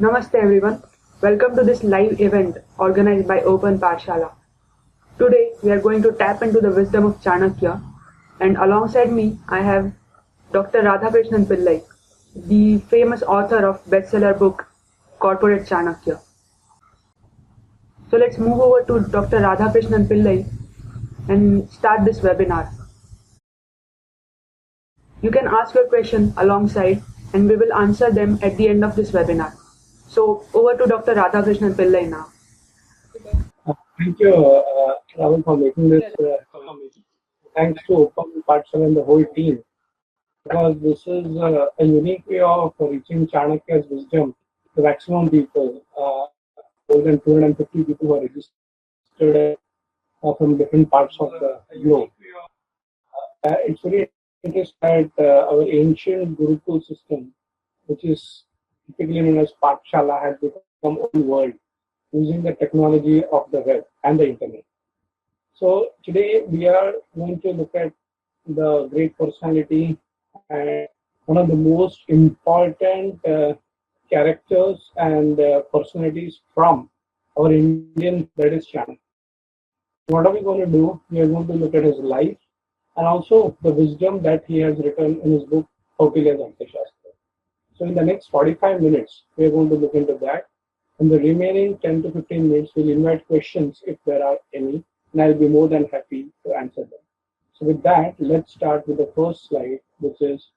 Namaste everyone. Welcome to this live event organized by Open Pathshala. Today we are going to tap into the wisdom of Chanakya, and alongside me I have Dr. Radhakrishnan Pillai, the famous author of bestseller book Corporate Chanakya. So let's move over to Dr. Radhakrishnan Pillai and start this webinar. You can ask your question alongside and we will answer them at the end of this webinar. So over to Dr. Radhakrishnan Pillai now. Thank you, Rahul, for making this. Thanks to Open Pathshala and the whole team, because this is a unique way of reaching Chanakya's wisdom to maximum people. More than 250 people who are registered from different parts of the globe. It's very interesting that our ancient Gurukul system, which is typically known as Pathshala, has become old world using the technology of the web and the internet. So today we are going to look at the great personality and one of the most important characters and personalities from our Indian, that is Chanakya. What are we going to do? We are going to look at his life and also the wisdom that he has written in his book Kaukilya's Arthashastra. So in the next 45 minutes, we are going to look into that. In the remaining 10 to 15 minutes, we'll invite questions if there are any, and I'll be more than happy to answer them. So with that, let's start with the first slide, which is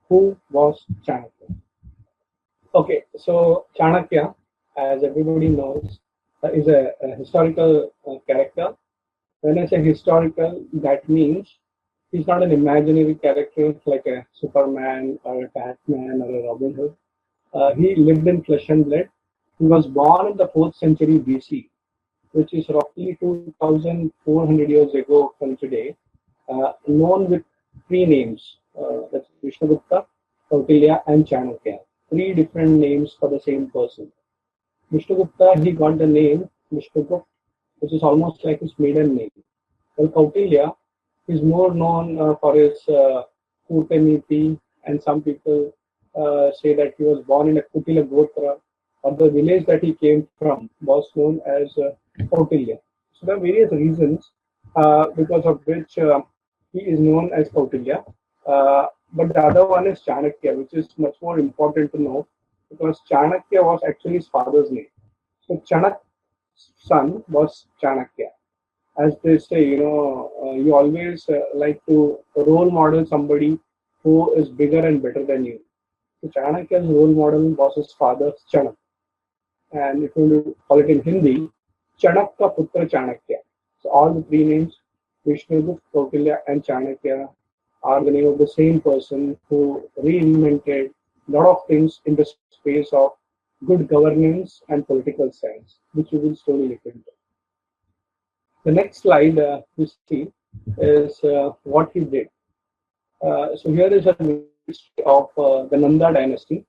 who was Chanakya? Okay, so Chanakya, as everybody knows, is a historical character. When I say historical, that means he's not an imaginary character like a Superman or a Batman or a Robin Hood. He lived in flesh and blood. He was born in the 4th century BC, which is roughly 2,400 years ago from today, known with three names, that's Vishnugupta, Kaukilya, and Chanakya. Three different names for the same person. Vishnugupta, he got the name Vishnugupta, which is almost like his maiden name. Well, Kaukilya is more known for his Kutaniti, and some people say that he was born in a Kutila Gotra, or the village that he came from was known as Kautilya. So there are various reasons because of which he is known as Kautilya. But the other one is Chanakya, which is much more important to know because Chanakya was actually his father's name. So Chanak's son was Chanakya. As they say, you always like to role model somebody who is bigger and better than you. So Chanakya's role model was his father, Chanak. And if you call it in Hindi, Chanakya Putra Chanakya. So all the three names, Vishnugupta, Kaukilya, and Chanakya, are the name of the same person who reinvented a lot of things in the space of good governance and political science, which we will slowly look into. The next slide you see is what he did. So here is a history of the Nanda dynasty.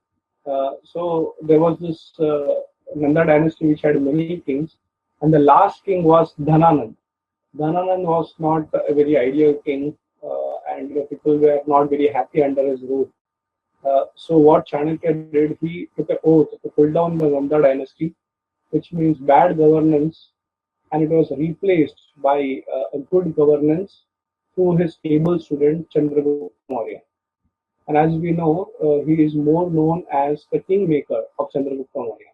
So there was this Nanda dynasty which had many kings, and the last king was Dhananand. Dhananand was not a very ideal king, and people were not very happy under his rule. So what Chanakya did, he took an oath to pull down the Nanda dynasty, which means bad governance, and it was replaced by a good governance through his able student Chandragupta Maurya. And as we know, he is more known as the Kingmaker of Chandragupta Maurya.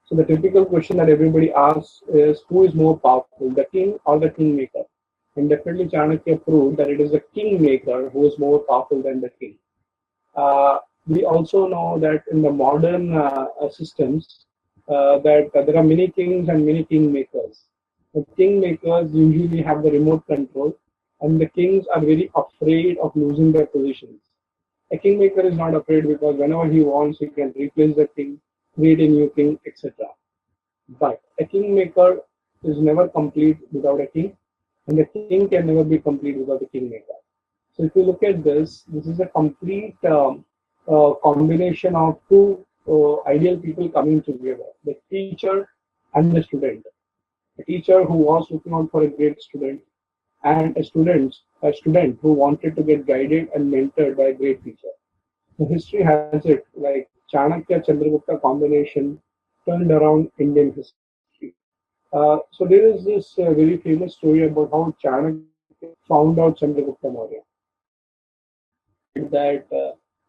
So the typical question that everybody asks is, who is more powerful, the king or the kingmaker? And definitely Chanakya proved that it is the kingmaker who is more powerful than the king. We also know that in the modern systems, that there are many kings and many kingmakers. The kingmakers usually have the remote control, and the kings are very afraid of losing their positions. A kingmaker is not afraid because whenever he wants, he can replace the king, create a new king, etc. But a kingmaker is never complete without a king, and the king can never be complete without a kingmaker. So if you look at this, this is a complete combination of two ideal people coming together, the teacher and the student. A teacher who was looking out for a great student, and a student who wanted to get guided and mentored by a great teacher. The history has it like Chanakya Chandragupta combination turned around Indian history. So there is this very famous story about how Chanakya found out Chandragupta Maurya. That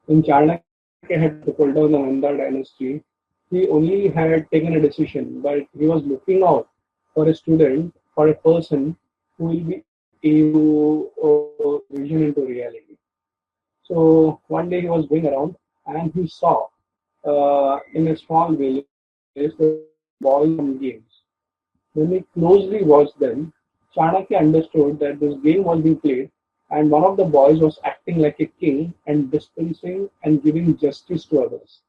when Chanakya had to pull down the Nanda dynasty, he only had taken a decision, but he was looking out for a student, for a person who will be able to turn his vision into reality. So one day he was going around and he saw in a small village there were boys playing games. When he closely watched them, Chanakya understood that this game was being played and one of the boys was acting like a king and dispensing and giving justice to others.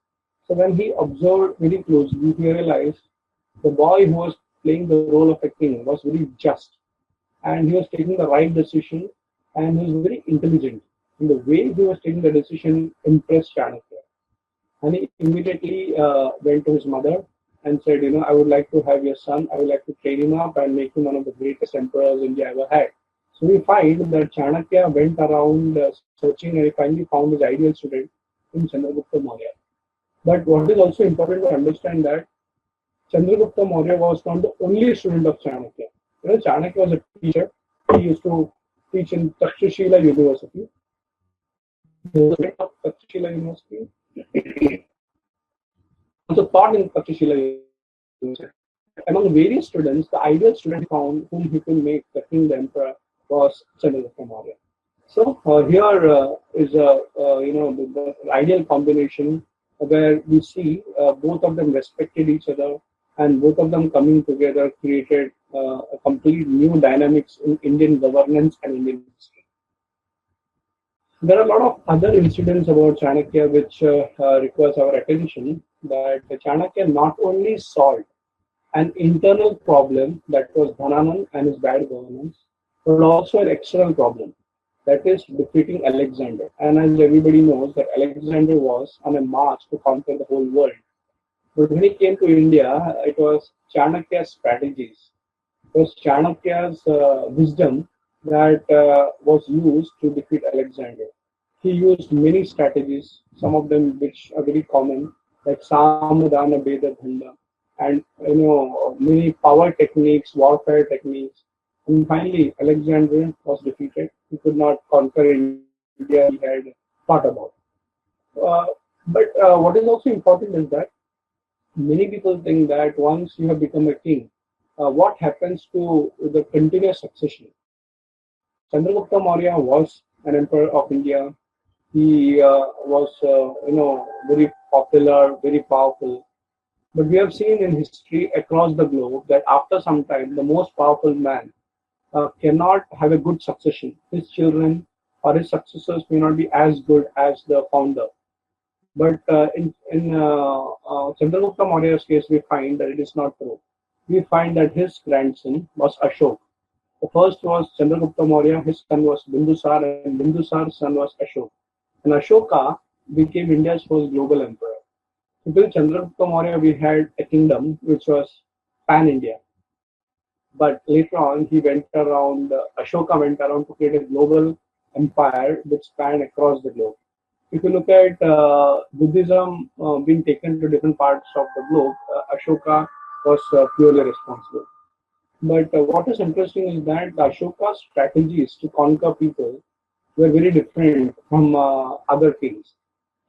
So when he observed very closely, he realized the boy who was playing the role of a king was very just and he was taking the right decision and he was very intelligent. And the way he was taking the decision impressed Chanakya. And he immediately went to his mother and said, I would like to have your son. I would like to train him up and make him one of the greatest emperors India ever had. So we find that Chanakya went around searching and he finally found his ideal student in Chandragupta Maurya. But what is also important to understand that Chandragupta Maurya was not the only student of Chanakya. Chanakya was a teacher. He used to teach in Takshashila University. He was a student of Takshashila University. Also taught in Pathshala University. Among various students, the ideal student found whom he could make the king the emperor was Chandragupta Maurya. So here is the ideal combination where we see both of them respected each other and both of them coming together created a complete new dynamics in Indian governance and Indian history. There are a lot of other incidents about Chanakya which requires our attention. That Chanakya not only solved an internal problem that was Dhananand and his bad governance, but also an external problem that is defeating Alexander. And as everybody knows, that Alexander was on a march to conquer the whole world. But when he came to India, it was Chanakya's strategies, it was Chanakya's wisdom that was used to defeat Alexander. He used many strategies, some of them which are very common, like Samadana Beda Dhanda, and many power techniques, warfare techniques. And finally, Alexander was defeated. He could not conquer India he had thought about. But what is also important is that many people think that once you have become a king, what happens to the continuous succession? Chandragupta Maurya was an emperor of India. He was, very popular, very powerful. But we have seen in history across the globe that after some time, the most powerful man cannot have a good succession. His children or his successors may not be as good as the founder. But in Chandragupta Maurya's case, we find that it is not true. We find that his grandson was Ashoka. The first was Chandragupta Maurya, his son was Bindusar, and Bindusar's son was Ashoka. And Ashoka became India's first global emperor. Till Chandragupta Maurya, we had a kingdom which was pan-India. But later on, Ashoka went around to create a global empire which spanned across the globe. If you look at Buddhism being taken to different parts of the globe, Ashoka was purely responsible. But what is interesting is that Ashoka's strategies to conquer people were very different from other kings.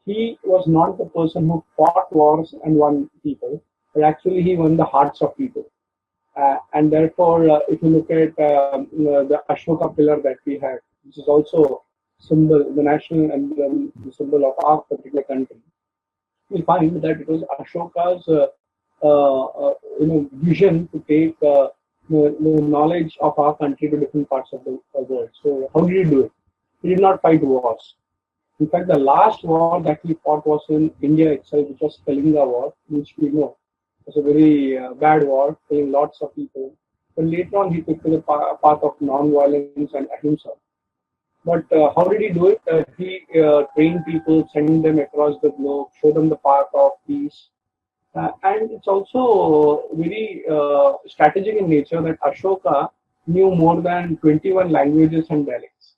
He was not the person who fought wars and won people, but actually he won the hearts of people. And therefore, if you look at the Ashoka pillar that we have, which is also the national emblem, the symbol of our particular country, we find that it was Ashoka's vision to take the knowledge of our country to different parts of the world. So how did he do it? He did not fight wars. In fact, the last war that he fought was in India itself, which was Kalinga War, which we know was a very bad war, killing lots of people. But later on, he took to the path of non-violence and ahimsa. But how did he do it? He trained people, sent them across the globe, showed them the path of peace. And it's also very strategic in nature that Ashoka knew more than 21 languages and dialects.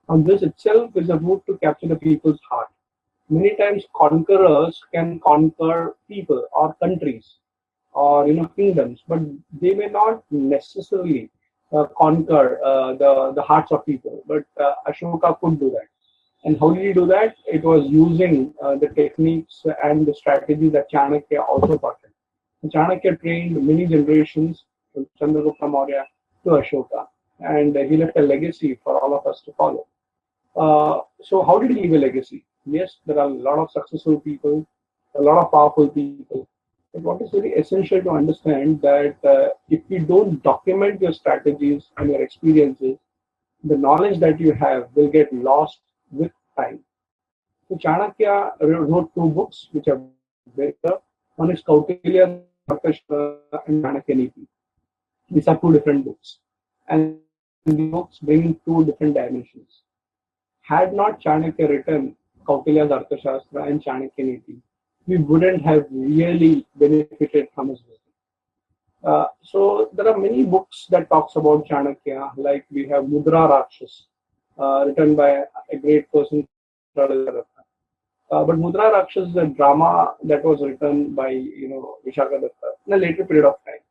And this itself is a route to capture the people's heart. Many times conquerors can conquer people or countries or kingdoms, but they may not necessarily conquer the hearts of people. But Ashoka could do that. And how did he do that? It was using the techniques and the strategies that Chanakya also taught him. Chanakya trained many generations from Chandragupta Maurya to Ashoka, and he left a legacy for all of us to follow. So how did he leave a legacy? Yes, there are a lot of successful people, a lot of powerful people. But what is very essential to understand that if you don't document your strategies and your experiences, the knowledge that you have will get lost with time. So Chanakya wrote two books which are very clear. One is Kautilya, Arthashastra, and Chanakya Niti. These are two different books, and the books bring two different dimensions. Had not Chanakya written Kautilya's Arthashastra and Chanakya Niti, we wouldn't have really benefited from his wisdom. So there are many books that talks about Chanakya, like we have Mudra Rakshas, written by a great person called Radhakrishnan. But Mudra Rakshas is a drama that was written by Vishaka Datta in a later period of time.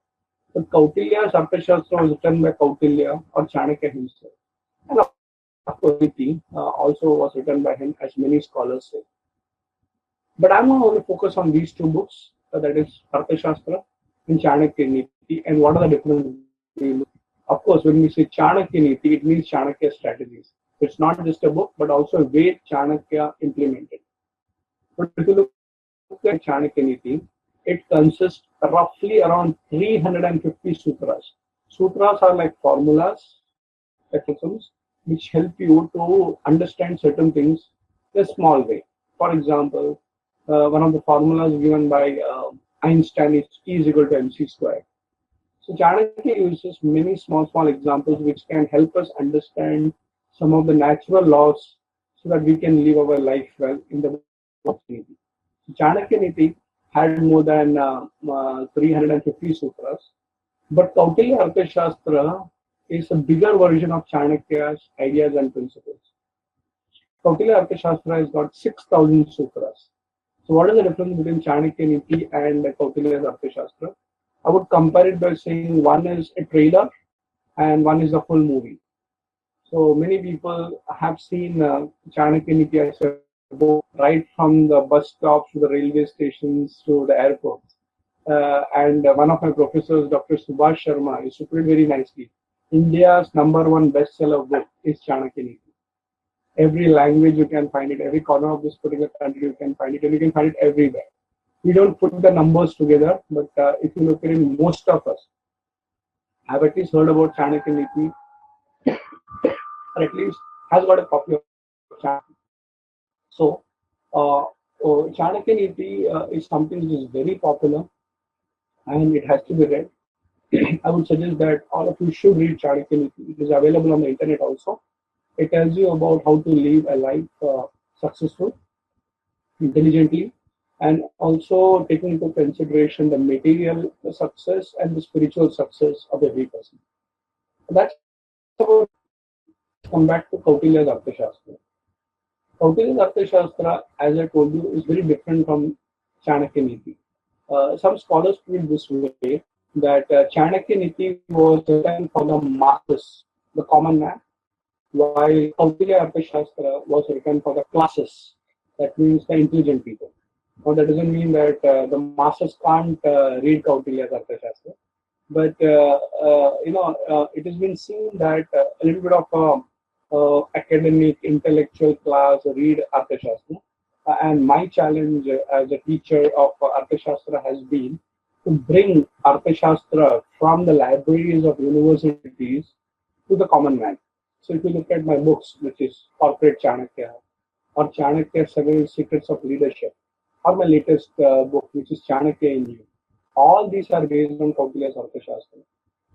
But Kautilya's Arthashastra was written by Kautilya or Chanakya himself. And of course, Niti also was written by him, as many scholars say. But I'm going to only focus on these two books, that is Arthashastra and Chanakya Niti, and what are the differences between them. Of course, when we say Chanakya Niti, it means Chanakya strategies. It's not just a book, but also a way Chanakya implemented. But if you look at Chanakya Niti, it consists roughly around 350 sutras. Sutras are like formulas, aphorisms, which help you to understand certain things in a small way. For example, one of the formulas given by Einstein is E is equal to mc squared. So Chanakya uses many small examples which can help us understand some of the natural laws so that we can live our life well in the Niti. Chanakya Niti had more than 350 sutras, but Kautilya Arthashastra is a bigger version of Chanakya's ideas and principles. Kautilya Arthashastra has got 6,000 sutras. So what is the difference between Chanakya Niti and Kautilya's Arthashastra? I would compare it by saying one is a trailer and one is a full movie. So many people have seen Chanakya Niti as a book right from the bus stops to the railway stations to the airports. And one of my professors, Dr. Subhash Sharma, used to put it very nicely. India's #1 bestseller book is Chanakya Niti. Every language you can find it, every corner of this particular country you can find it, and you can find it everywhere. We don't put the numbers together, but if you look at it, most of us have at least heard about Chanakya Niti, or at least has got a copy of Chanakya. So, Chanakya Niti is something which is very popular and it has to be read. I would suggest that all of you should read Chanakya Niti. It is available on the internet also. It tells you about how to live a life successful, intelligently, and also taking into consideration the material success and the spiritual success of every person. That's about. Come back to Kautilya's Arthashastra. Kautilya's Arthashastra, as I told you, is very different from Chanakya Niti. Some scholars put it this way that Chanakya Niti was written for the masses, the common man, while Kautilya Arthashastra was written for the classes, that means the intelligent people. Now that doesn't mean that the masses can't read Kautilya's Arthashastra, but it has been seen that a little bit of academic, intellectual class read Arthashastra. And my challenge as a teacher of Arthashastra has been to bring Arthashastra from the libraries of universities to the common man. So if you look at my books, which is Corporate Chanakya, or Chanakya 7 Secrets of Leadership, or my latest book, which is Chanakya in You, all these are based on Kautilya's Arthashastra.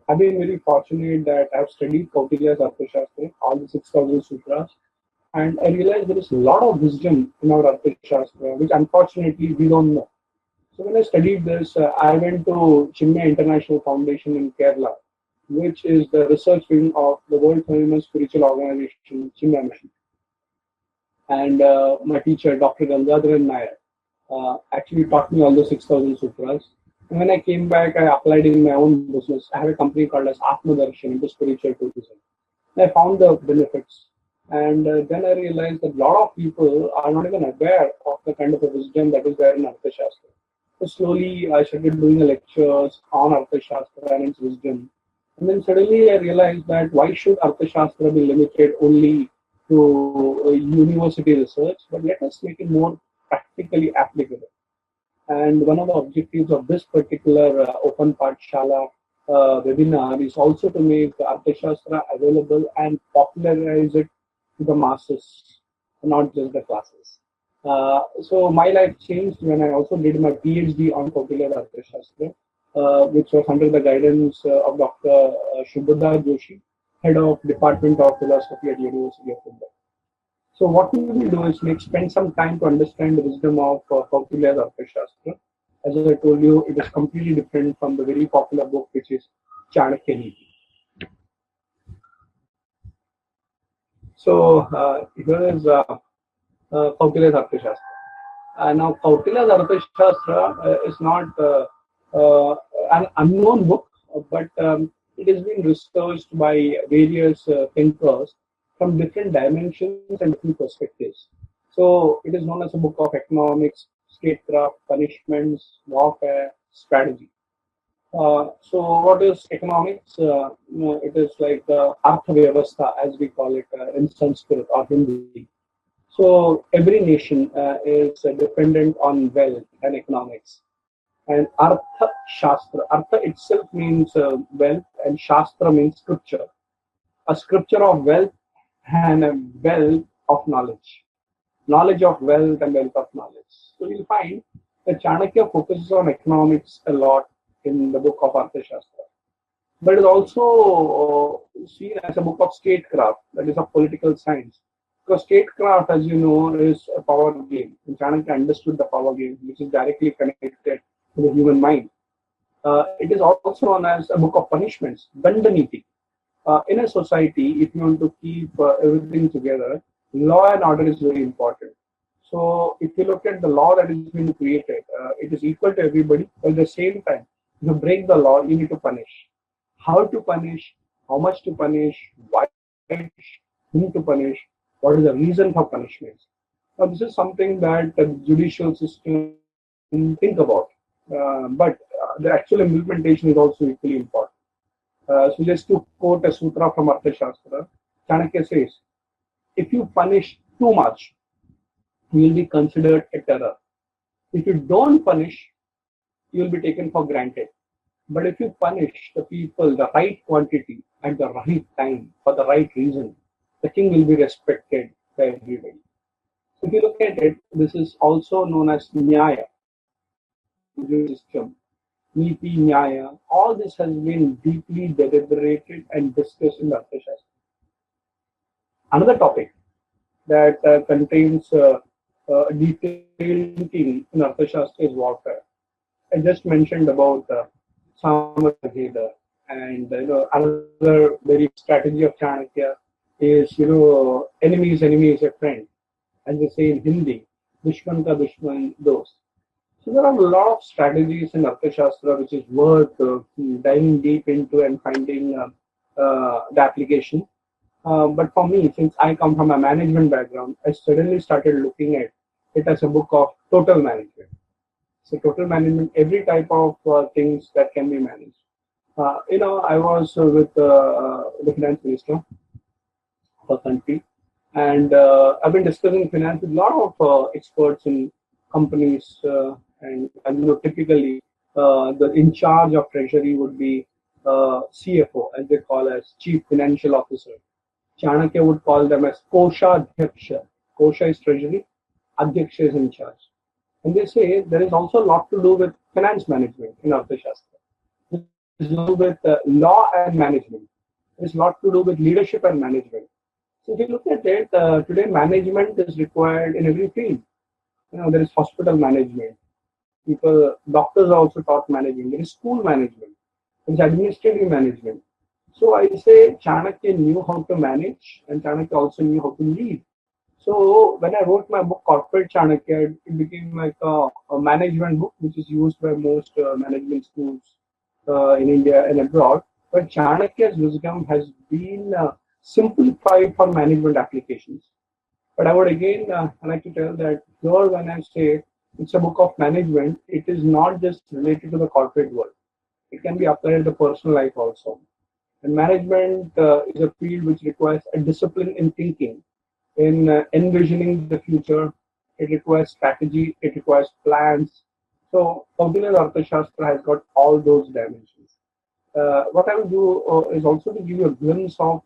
I've been very fortunate that I've studied Kautilya's Arthashastra, all the 6,000 sutras, and I realized there is a lot of wisdom in our Arthashastra, which unfortunately we don't know. So when I studied this, I went to Chinmaya International Foundation in Kerala, which is the research wing of the world famous spiritual organization, Chinmaya Mission. And my teacher, Dr. Gangadharan Nair, actually taught me all the 6,000 sutras. And when I came back, I applied in my own business. I have a company called as Atmadarshan into spiritual tourism. I found the benefits. And then I realized that a lot of people are not even aware of the kind of a wisdom that is there in Arthashastra. So slowly I started doing lectures on Arthashastra and its wisdom. And then suddenly I realized that why should Arthashastra be limited only to university research, but let us make it more practically applicable. And one of the objectives of this particular Open Pathshala webinar is also to make Arthashastra available and popularize it to the masses, not just the classes. So my life changed when I also did my PhD on popular Arthashastra, which was under the guidance of Dr. Shubhada Joshi, head of Department of Philosophy at University of Mumbai. So what we will do is spend some time to understand the wisdom of Kautilya's Arthashastra. As I told you, it is completely different from the very popular book, which is Chanakya Niti. So here is Kautilya's Arthashastra. Now, Kautilya's Arthashastra is not an unknown book, but it has been researched by various thinkers from different dimensions and different perspectives. So it is known as a book of economics, statecraft, punishments, warfare, strategy. So what is economics? It is like Artha Vyavastha, as we call it in Sanskrit or Hindi. So every nation is dependent on wealth and economics. And Arthashastra, Artha itself means wealth, and Shastra means scripture. A scripture of wealth and a wealth of knowledge. Knowledge of wealth and wealth of knowledge. So you'll find that Chanakya focuses on economics a lot in the book of Arthashastra. But it is also seen as a book of statecraft, that is of political science. Because statecraft, as you know, is a power game. And Chanakya understood the power game, which is directly connected to the human mind. It is also known as a book of punishments, Dandaniti. In a society, if you want to keep everything together, law and order is very important. So if you look at the law that is being created, it is equal to everybody. But at the same time, if you break the law, you need to punish. How to punish, how much to punish, why to punish, whom to punish, what is the reason for punishments. Now, this is something that the judicial system think about. But the actual implementation is also equally important. So just to quote a sutra from Arthashastra, Chanakya says, if you punish too much, you will be considered a terror. If you don't punish, you will be taken for granted. But if you punish the people the right quantity at the right time for the right reason, the king will be respected by everybody. So if you look at it, this is also known as Nyaya, system. Niti, Nyaya, all this has been deeply deliberated and discussed in the Arthashastra. Another topic that contains detailed thinking in Arthashastra is warfare. I just mentioned about Samarageda, and another very strategy of Chanakya is enemy is a friend, as they say in Hindi, Dushman ka Dushman dost. So there are a lot of strategies in Arthashastra which is worth diving deep into and finding the application. But for me, since I come from a management background, I suddenly started looking at it as a book of total management. So total management, every type of things that can be managed. I was with the finance minister of a country, and I've been discussing finance with a lot of experts in companies, and typically the in charge of treasury would be CFO, as they call as Chief Financial Officer. Chanakya would call them as Kosha Adhyaksha. Kosha is treasury, Adhyaksha is in charge. And they say there is also a lot to do with finance management in Arthashastra. There is a lot to do with law and management. There is a lot to do with leadership and management. So if you look at it, today management is required in every field. There is hospital management. Doctors are also taught management. There is school management. There is administrative management. So I say Chanakya knew how to manage, and Chanakya also knew how to lead. So when I wrote my book Corporate Chanakya, it became like a management book which is used by most management schools in India and abroad. But Chanakya's wisdom has been simplified for management applications. But I would again like to tell that here when I say it's a book of management, it is not just related to the corporate world. It can be applied to the personal life also. And management is a field which requires a discipline in thinking, in envisioning the future. It requires strategy, it requires plans. So, Kautilya's Arthashastra has got all those dimensions. What I will do is also to give you a glimpse of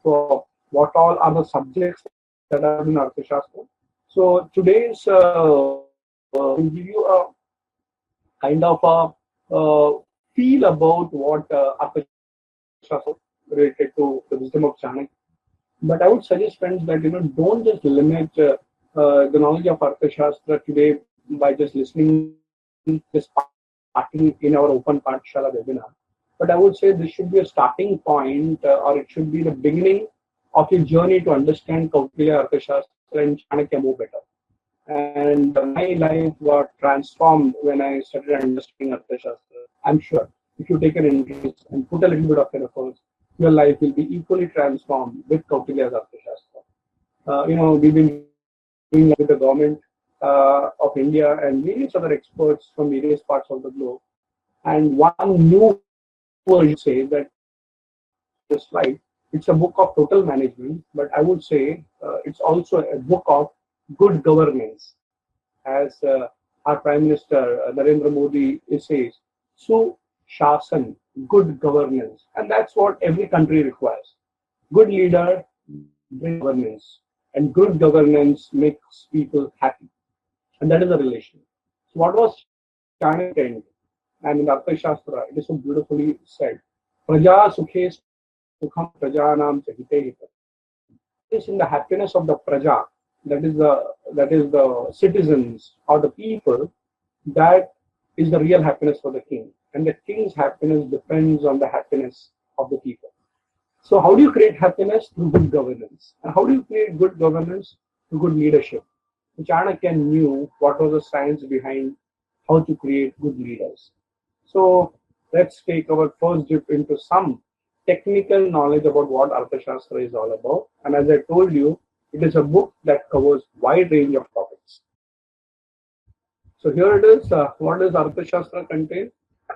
what all are the subjects that are in Arthashastra. So, today's will give you a kind of a feel about what Arthashastra related to the wisdom of Chanakya. But I would suggest, friends, that don't just limit the knowledge of Arthashastra today by just listening, just parting in our open Pathshala webinar. But I would say this should be a starting point, or it should be the beginning of your journey to understand Kautilya Arthashastra and Chanakya more better. And my life got transformed when I started understanding Arthashastra. I'm sure if you take an interest and put a little bit of an effort, your life will be equally transformed with Kautilya's Arthashastra. We've been doing that with the government of India and various other experts from various parts of the globe. And one new version say that just right, it's a book of total management, but I would say it's also a book of good governance, as our Prime Minister Narendra Modi says. So, Shasan, good governance, and that's what every country requires. Good leader brings governance, and good governance makes people happy, and that is the relation. So, what was Chanakya saying? And in the Arthashastra, it is so beautifully said. Praja sukhe sukham prajanam chahite hitam. It is in the happiness of the praja, that is the citizens or the people, that is the real happiness for the king. And the king's happiness depends on the happiness of the people. So how do you create happiness? Through good governance. And how do you create good governance? Through good leadership. So Chanakya knew what was the science behind how to create good leaders. So let's take our first dip into some technical knowledge about what Arthashastra is all about. And as I told you, it is a book that covers wide range of topics. So here it is. What does Arthashastra contain?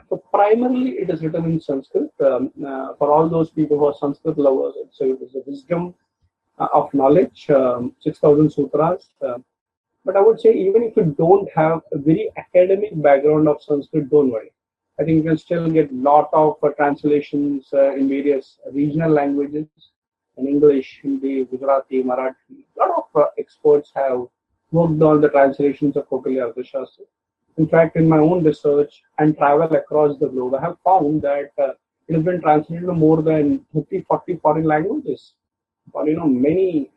So primarily it is written in Sanskrit. For all those people who are Sanskrit lovers, it's a wisdom of knowledge, 6,000 sutras. But I would say even if you don't have a very academic background of Sanskrit, don't worry. I think you can still get lot of translations in various regional languages, in English, Hindi, Gujarati, Marathi. A lot of experts have worked on the translations of Kautilya Arthashastra. In fact, in my own research and travel across the globe, I have found that it has been translated to more than 30, 40 foreign languages. For many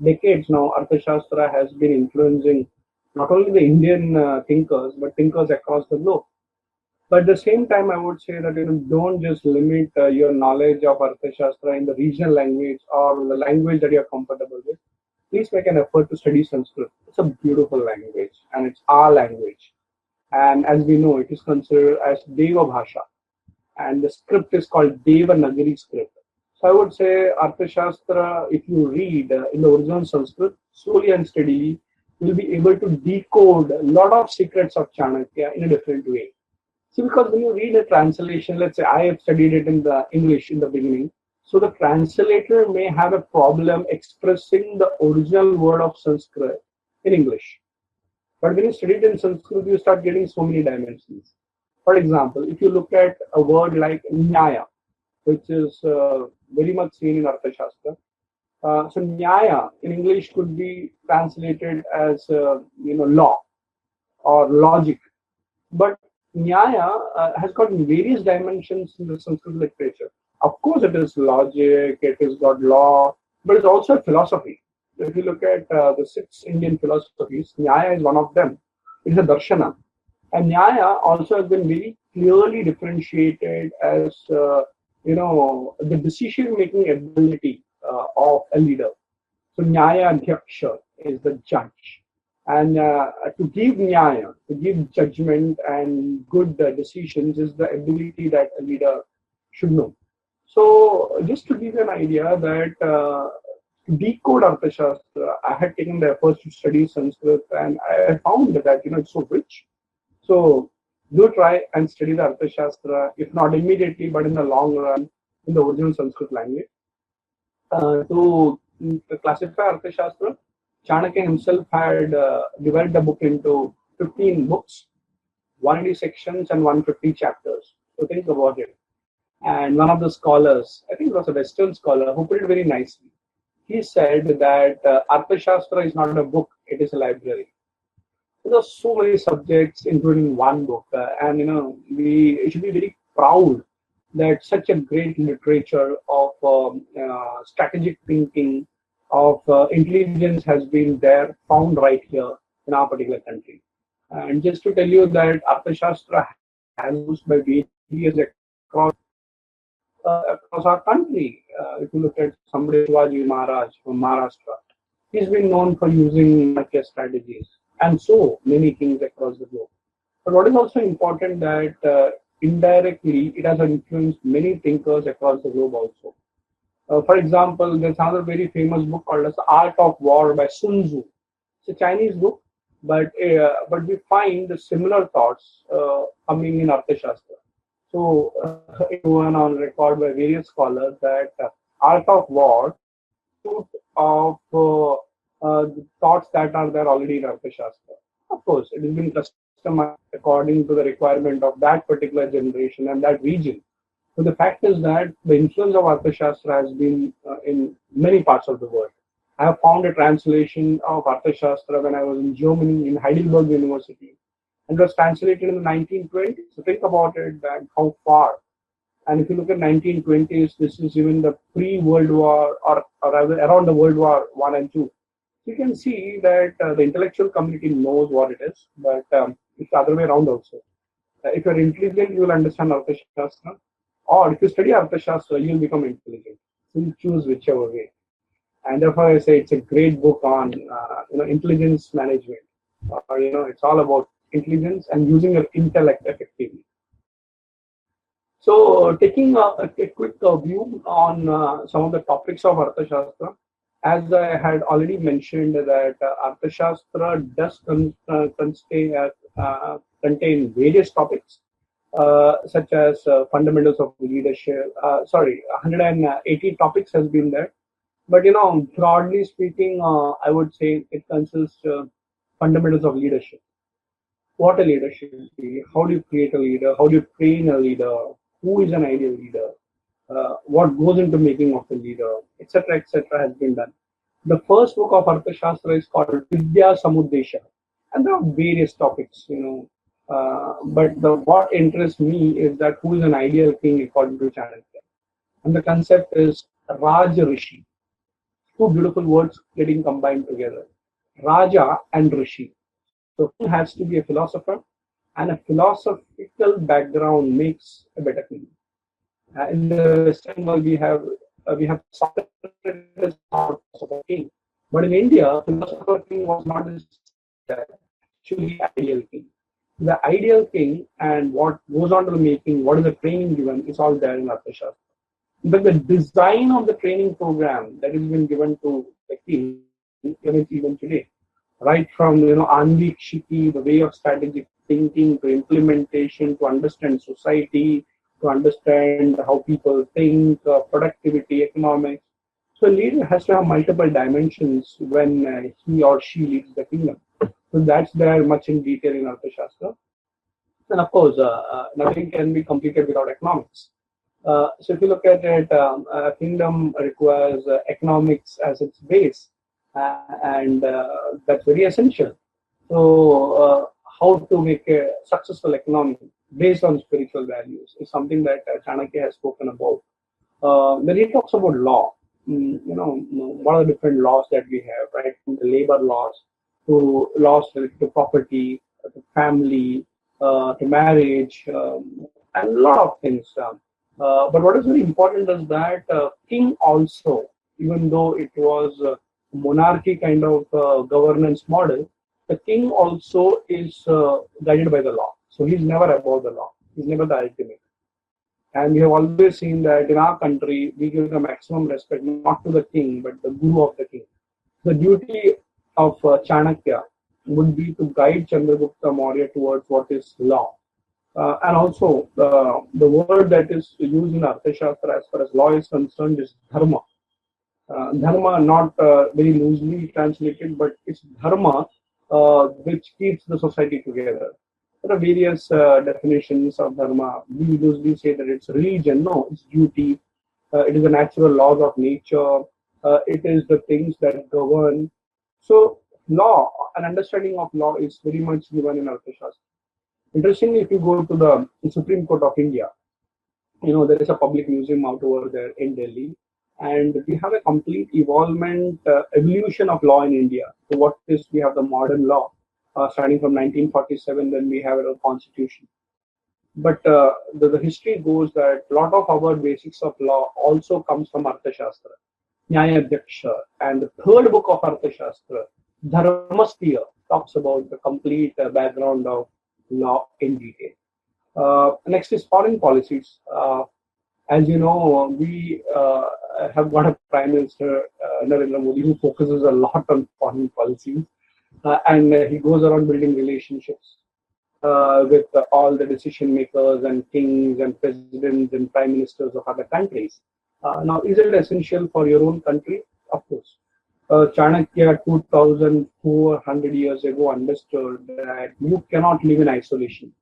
decades now, Arthashastra has been influencing not only the Indian thinkers, but thinkers across the globe. But at the same time, I would say that don't just limit your knowledge of Arthashastra in the regional language or the language that you're comfortable with. Please make an effort to study Sanskrit. It's a beautiful language and it's our language. And as we know, it is considered as Deva Bhasha. And the script is called Devanagari script. So I would say Arthashastra, if you read in the original Sanskrit, slowly and steadily, you'll be able to decode a lot of secrets of Chanakya in a different way. See, because when you read a translation, let's say I have studied it in the English in the beginning, so the translator may have a problem expressing the original word of Sanskrit in English. But when you study it in Sanskrit, you start getting so many dimensions. For example, if you look at a word like Nyaya, which is very much seen in Arthashastra. So Nyaya in English could be translated as law or logic. But Nyaya has got various dimensions in the Sanskrit literature. Of course, it is logic, it has got law, but it's also a philosophy. If you look at the 6 Indian philosophies, Nyaya is one of them. It's a darshana. And Nyaya also has been very clearly differentiated as, the decision-making ability of a leader. So Nyaya Adhyaksha is the judge. And to give nyaya, to give judgment and good decisions is the ability that a leader should know. So just to give you an idea that to decode Arthashastra, I had taken the efforts to study Sanskrit and I found that it's so rich. So do try and study the Arthashastra, if not immediately, but in the long run, in the original Sanskrit language. To classify Arthashastra, Chanakya himself had divided the book into 15 books, 180 sections, and 150 chapters. So think about it. And one of the scholars, I think it was a Western scholar, who put it very nicely. He said that Arthashastra is not a book; it is a library. There are so many subjects, including one book, and we should be very proud that such a great literature of strategic thinking, of intelligence has been there, found right here in our particular country. And just to tell you that Arthashastra has used by various across our country. If you look at somebody Shivaji Maharaj from Maharashtra, he's been known for using Chanakya strategies, and so many kings across the globe. But what is also important that indirectly it has influenced many thinkers across the globe also. For example, there's another very famous book called as The Art of War by Sun Tzu. It's a Chinese book, but we find the similar thoughts coming in Arthashastra. So it went on record by various scholars that Art of War of the thoughts that are there already in Arthashastra. Of course, it has been customized according to the requirement of that particular generation and that region. So the fact is that the influence of Arthashastra has been in many parts of the world. I have found a translation of Arthashastra when I was in Germany, in Heidelberg University, and it was translated in the 1920s. So think about it, that how far. And if you look at 1920s, this is even the pre-World War, or rather around the World War I and II. You can see that the intellectual community knows what it is, but it's the other way around also. If you're intelligent, you will understand Arthashastra, or if you study Arthashastra, you'll become intelligent. So you choose whichever way. And therefore, I say it's a great book on intelligence management. Or it's all about intelligence and using your intellect effectively. So, taking a quick view on some of the topics of Arthashastra, as I had already mentioned that Arthashastra does contain various topics such as fundamentals of leadership. 180 topics has been there. But broadly speaking, I would say it consists fundamentals of leadership. What a leader should be, how do you create a leader, how do you train a leader, who is an ideal leader, what goes into making of a leader, etc., has been done. The first book of Arthashastra is called Vidya Samuddesha, and there are various topics, but what interests me is that who is an ideal king according to Chanakya, and the concept is Raj Rishi. Two beautiful words getting combined together, Raja and Rishi. So king has to be a philosopher, and a philosophical background makes a better king. In the Western world, we have Socrates as philosopher king, but in India, philosopher king was not actually ideal king. The ideal king and what goes on to the making, what is the training given, is all there in Arthashastra. But the design of the training program that has been given to the king even today, right from Anvikshiki, the way of strategic thinking, to implementation, to understand society, to understand how people think, productivity, economics. So a leader has to have multiple dimensions when he or she leads the kingdom. So that's there much in detail in Arthashastra. And of course, nothing can be completed without economics. So if you look at it, a kingdom requires economics as its base, and that's very essential. So how to make a successful economy based on spiritual values is something that Chanakya has spoken about. When he talks about law, what are the different laws that we have, right? From the labor laws to laws related to property, to family, to marriage, and a lot of things. But what is very important is that king also, even though it was monarchy kind of governance model, the king also is guided by the law. So he's never above the law. He's never the ultimate. And we have always seen that in our country, we give the maximum respect not to the king, but the guru of the king. The duty of Chanakya would be to guide Chandragupta Maurya towards what is law. And also, the word that is used in Arthashastra as far as law is concerned is dharma. Dharma, not very loosely translated, but it's dharma which keeps the society together. There are various definitions of dharma. We usually say that it's religion. No, it's duty. It is the natural laws of nature. It is the things that govern. So, law, an understanding of law is very much given in Arthashastra. Interestingly, if you go to the Supreme Court of India, there is a public museum out over there in Delhi, and we have a complete evolution of law in India. So what is, we have the modern law starting from 1947, then we have a constitution. But the history goes that a lot of our basics of law also comes from Arthashastra, Nyaya Dhyaksha, and the third book of Arthashastra, Dharmastiya, talks about the complete background of law in detail. Next is foreign policies. As you know, we have got a Prime Minister, Narendra Modi, who focuses a lot on foreign policies, and he goes around building relationships with all the decision makers and kings and presidents and prime ministers of other countries. Now, is it essential for your own country? Of course. Chanakya 2,400 years ago understood that you cannot live in isolation.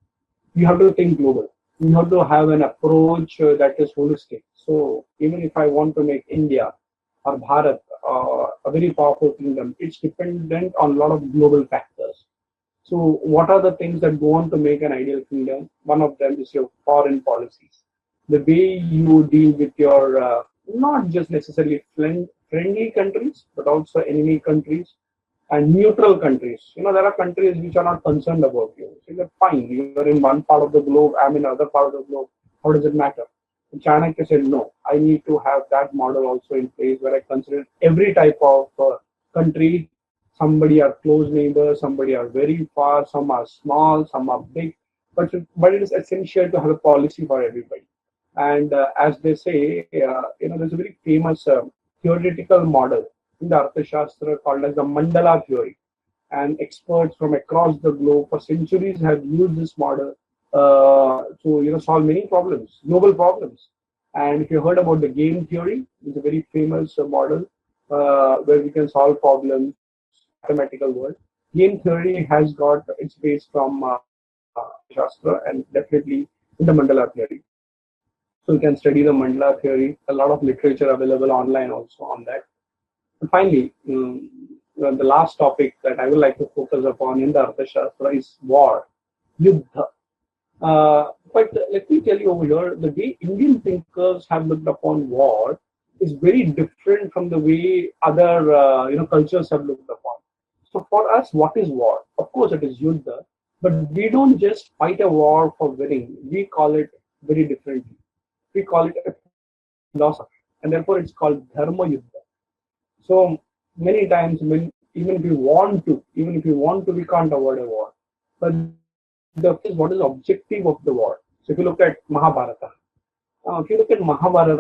You have to think global. You have to have an approach that is holistic. So even if I want to make India or Bharat a very powerful kingdom, it's dependent on a lot of global factors. So what are the things that go on to make an ideal kingdom? One of them is your foreign policies. The way you deal with your not just necessarily friendly countries, but also enemy countries and neutral countries. There are countries which are not concerned about you. So you're fine. You're in one part of the globe, I'm in another part of the globe. How does it matter? And Chanakya said, no, I need to have that model also in place where I consider every type of country. Somebody are close neighbors, somebody are very far, some are small, some are big. But it is essential to have a policy for everybody. And as they say, there's a very famous theoretical model in the Arthashastra called as the Mandala theory. And experts from across the globe for centuries have used this model to solve many problems, global problems. And if you heard about the game theory, it's a very famous model where we can solve problems, mathematical world. Game theory has got its base from Shastra and definitely in the Mandala theory. So you can study the Mandala theory. A lot of literature available online also on that. And finally, the last topic that I would like to focus upon in the Arthashastra is war, Yuddha. But let me tell you over here, the way Indian thinkers have looked upon war is very different from the way other cultures have looked upon. So for us, what is war? Of course, it is Yuddha, but we don't just fight a war for winning. We call it very differently. We call it a philosophy, and therefore it's called Dharma Yuddha. So many times, even if you want to, we can't avoid a war. But what is the objective of the war? So if you look at Mahabharata,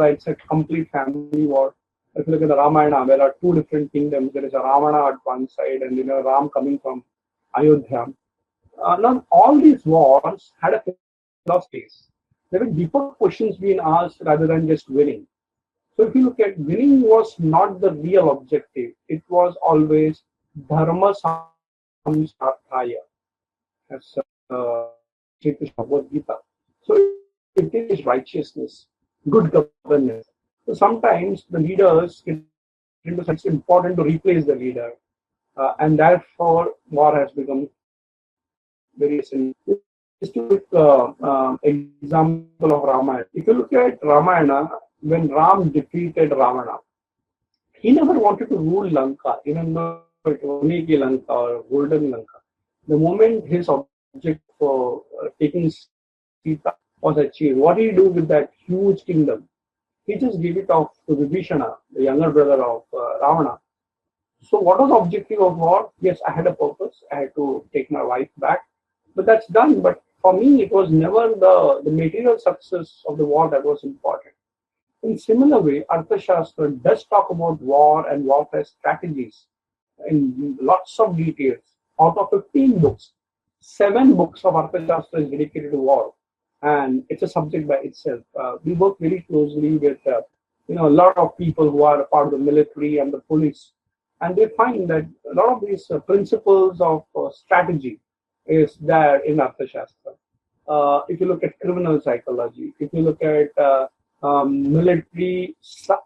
it's a complete family war. If you look at the Ramayana, there are two different kingdoms. There is a Ravana at one side, and Ram coming from Ayodhya. Now all these wars had a philosophy. There were deeper questions being asked rather than just winning. So if you look at winning was not the real objective. It was always dharma samstarthaya. As Sri Krishna Bhagavad Gita. So it is righteousness, good governance. So sometimes the leaders it's important to replace the leader, and therefore war has become very essential. Just to example of Ramayana. If you look at Ramayana, when Ram defeated Ravana, he never wanted to rule Lanka, even though it was Negi Lanka or Golden Lanka. The moment his object for taking Sita was achieved, what did he do with that huge kingdom? He just gave it off to Vibhishana, the younger brother of Ravana. So what was the objective of war? Yes, I had a purpose. I had to take my wife back, but that's done. But for me, it was never the material success of the war that was important. In similar way, Arthashastra does talk about war and warfare strategies in lots of details. Out of 15 books, 7 books of Arthashastra is dedicated to war, and it's a subject by itself. We work very closely with a lot of people who are a part of the military and the police, and they find that a lot of these principles of strategy is there in Arthashastra. If you look at criminal psychology, if you look at military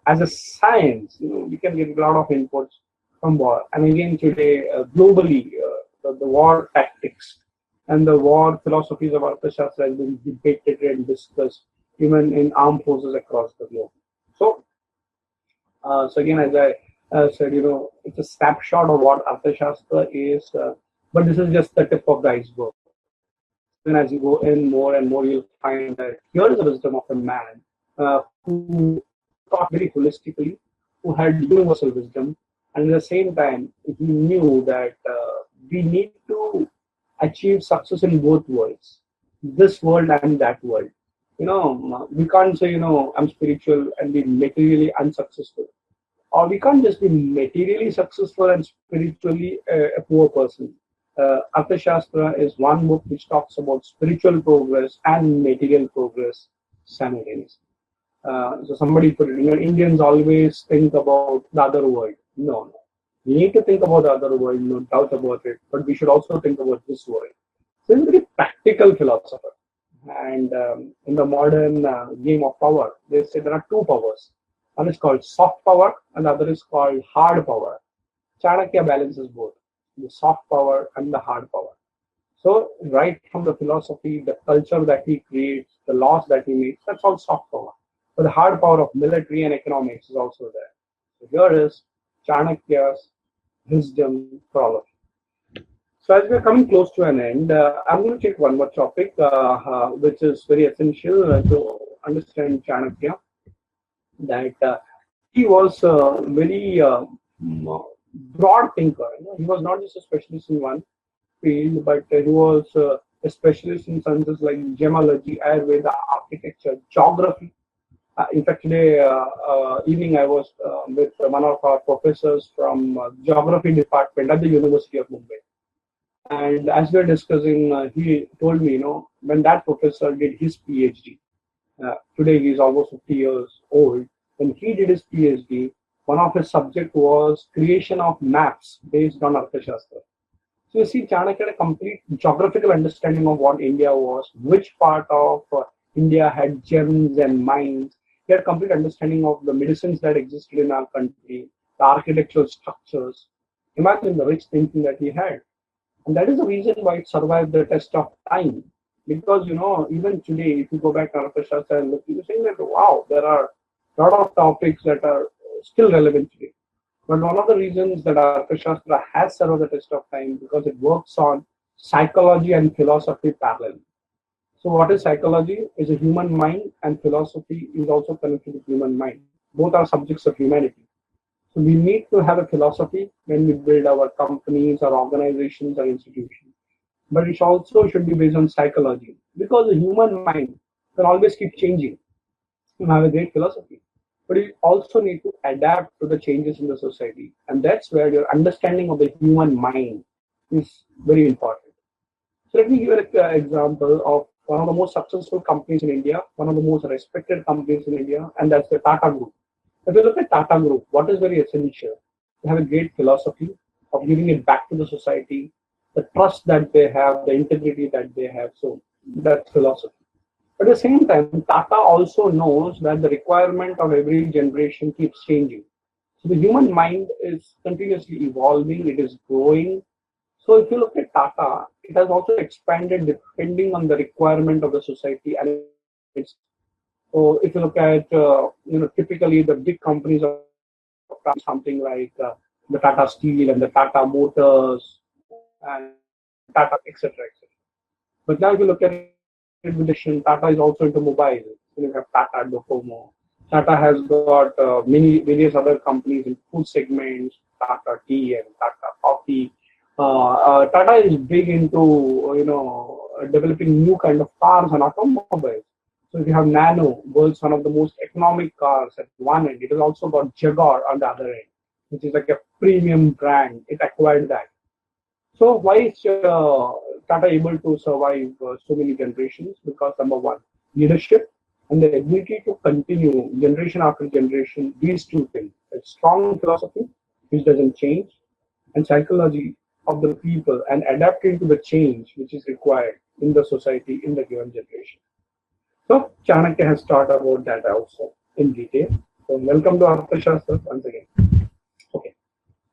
as a science, we can get a lot of inputs from war. And again, today, globally, the war tactics and the war philosophies of Arthashastra has been debated and discussed even in armed forces across the globe. So again, as I said, it's a snapshot of what Arthashastra is, but this is just the tip of the iceberg. And as you go in more and more, you'll find that here is the wisdom of a man who thought very holistically, who had universal wisdom, and at the same time, he knew that we need to achieve success in both worlds, this world and that world. We can't say, I'm spiritual and be materially unsuccessful. Or we can't just be materially successful and spiritually a poor person. Arthashastra is one book which talks about spiritual progress and material progress simultaneously. So somebody put it, Indians always think about the other world. No. We need to think about the other world, no doubt about it, but we should also think about this world. So he's a very practical philosopher. And in the modern game of power, they say there are 2 powers. One is called soft power and the other is called hard power. Chanakya balances both, the soft power and the hard power. So right from the philosophy, the culture that he creates, the laws that he makes, that's all soft power. But the hard power of military and economics is also there. So here is Chanakya's wisdom for all of you. So as we're coming close to an end, I'm going to take one more topic, which is very essential to understand Chanakya. That he was a very broad thinker. He was not just a specialist in one field, but he was a specialist in sciences like gemology, Ayurveda, architecture, geography. In fact, today evening I was with one of our professors from geography department at the University of Mumbai. And as we were discussing, he told me, when that professor did his PhD, today he is almost 50 years old. When he did his PhD, one of his subject was creation of maps based on Arthashastra. So you see, Chanakya had a complete geographical understanding of what India was, which part of India had gems and mines. He had a complete understanding of the medicines that existed in our country, the architectural structures. Imagine the rich thinking that he had. And that is the reason why it survived the test of time. Because, even today, if you go back to Arthashastra and look, you're saying that, wow, there are a lot of topics that are still relevant today. But one of the reasons that Arthashastra has survived the test of time because it works on psychology and philosophy parallel. So what is psychology? Is a human mind, and philosophy is also connected with human mind. Both are subjects of humanity. So we need to have a philosophy when we build our companies, our organizations, or institutions. But it also should be based on psychology because the human mind can always keep changing. You have a great philosophy, but you also need to adapt to the changes in the society, and that's where your understanding of the human mind is very important. So let me give you an example of one of the most successful companies in India, one of the most respected companies in India, and that's the Tata Group. If you look at Tata Group, what is very essential? They have a great philosophy of giving it back to the society, the trust that they have, the integrity that they have. So that's philosophy. But at the same time, Tata also knows that the requirement of every generation keeps changing. So the human mind is continuously evolving, it is growing. So if you look at Tata, it has also expanded depending on the requirement of the society. And it's, so if you look at, typically the big companies are something like the Tata Steel and the Tata Motors and Tata, etc., etc. But now if you look at it, Tata is also into mobile. You have Tata Docomo. Tata has got many various other companies in food segments, Tata Tea and Tata Coffee. Tata is big into developing new kind of cars and automobiles. So if you have Nano, world's one of the most economic cars at one end. It has also got Jaguar on the other end, which is like a premium brand. It acquired that. So why is Tata able to survive so many generations? Because number one, leadership and the ability to continue generation after generation. These two things: a strong philosophy which doesn't change, and psychology of the people and adapting to the change which is required in the society in the given generation. So Chanakya has taught about that also in detail. So welcome to Arthashastra once again. Okay.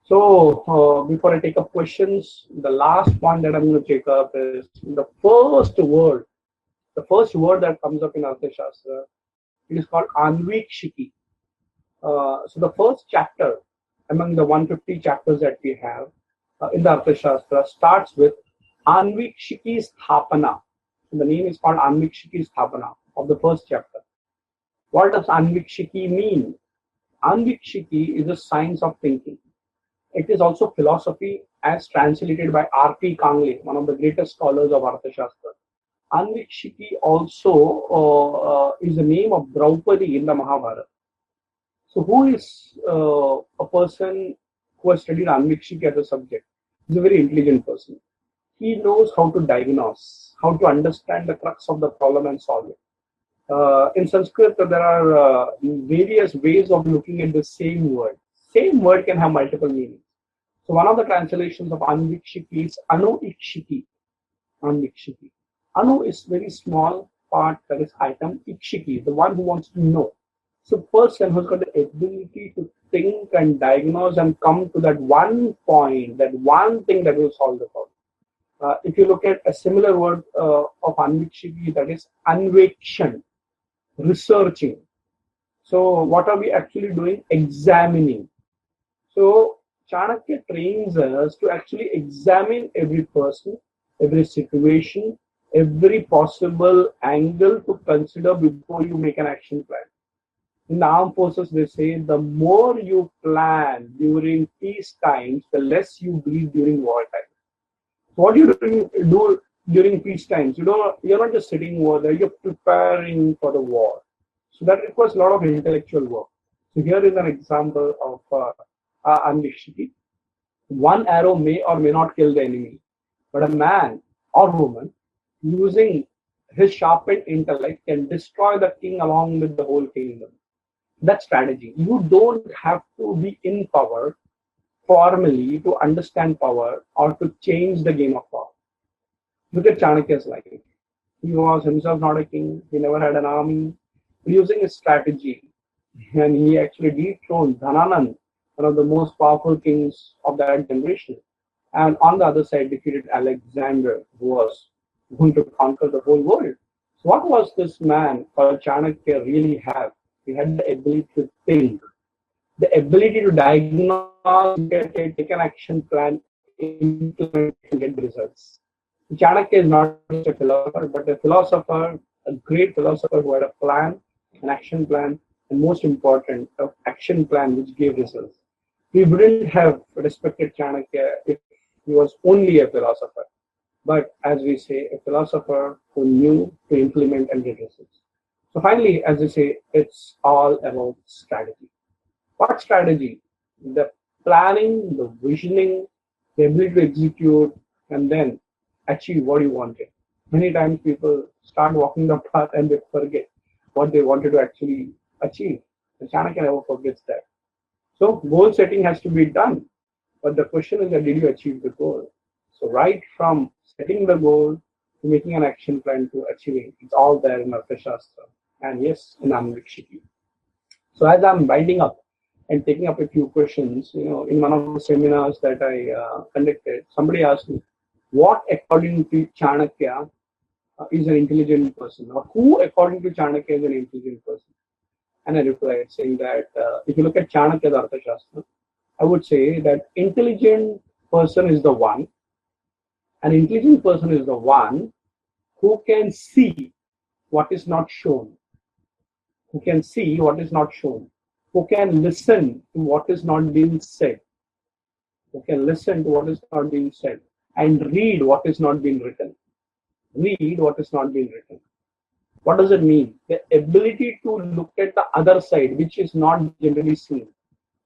So before I take up questions, the last one that I'm going to take up is the first word. The first word that comes up in Arthashastra, it is called Anvikshiki. So the first chapter among the 150 chapters that we have in the Arthashastra starts with Anvikshiki Sthapana. So the name is called Anvikshiki Sthapana of the first chapter. What does Anvikshiki mean? Anvikshiki is the science of thinking. It is also philosophy as translated by R.P. Kangle, one of the greatest scholars of Arthashastra. Anvikshiki also is the name of Draupadi in the Mahabharata. So who is a person who has studied Anvikshiki as a subject? He's a very intelligent person. He knows how to diagnose, how to understand the crux of the problem and solve it. In Sanskrit, there are various ways of looking at the same word. Same word can have multiple meanings. So one of the translations of Anvikshiki is Anu-ikshiki. Anvikshiki. Anu is very small part, that is item. Ikshiki, the one who wants to know. So person who's got the ability to think and diagnose and come to that one point, that one thing that will solve the problem. If you look at a similar word of Anvikshiki, that is Anvekshan, researching. So what are we actually doing? Examining. So Chanakya trains us to actually examine every person, every situation, every possible angle to consider before you make an action plan. In the armed forces, they say the more you plan during peace times, the less you breathe during war times. So what do you do during peace times? You're not just sitting over there, you're preparing for the war. So that requires a lot of intellectual work. So here is an example of Anvikshiki. One arrow may or may not kill the enemy, but a man or woman using his sharpened intellect can destroy the king along with the whole kingdom. That's strategy. You don't have to be in power formally to understand power or to change the game of power. Look at Chanakya's life. He was himself not a king. He never had an army. Using his strategy, and he actually dethroned Dhananand, one of the most powerful kings of that generation. And on the other side, defeated Alexander, who was going to conquer the whole world. So what was this man called Chanakya really have? He had the ability to think, the ability to diagnose, take an action plan, implement, and get results. Chanakya is not just a philosopher, but a philosopher, a great philosopher who had a plan, an action plan, and most important, an action plan which gave results. We wouldn't have respected Chanakya if he was only a philosopher. But as we say, a philosopher who knew to implement and get results. So finally, as I say, it's all about strategy. What strategy? The planning, the visioning, the ability to execute, and then achieve what you wanted. Many times people start walking the path and they forget what they wanted to actually achieve. And Chanakya never forgets that. So goal setting has to be done. But the question is that did you achieve the goal? So right from setting the goal to making an action plan to achieving, it's all there in Arthashastra. And yes, in Anvikshiki. So as I'm winding up and taking up a few questions, in one of the seminars that I conducted, somebody asked me, what according to Chanakya is an intelligent person, or who according to Chanakya is an intelligent person? And I replied saying that if you look at Chanakya's Arthashastra, I would say that intelligent person is the one, an intelligent person is the one who can see what is not shown, who can see what is not shown, who can listen to what is not being said, who can listen to what is not being said and read what is not being written. Read what is not being written. What does it mean? The ability to look at the other side, which is not generally seen.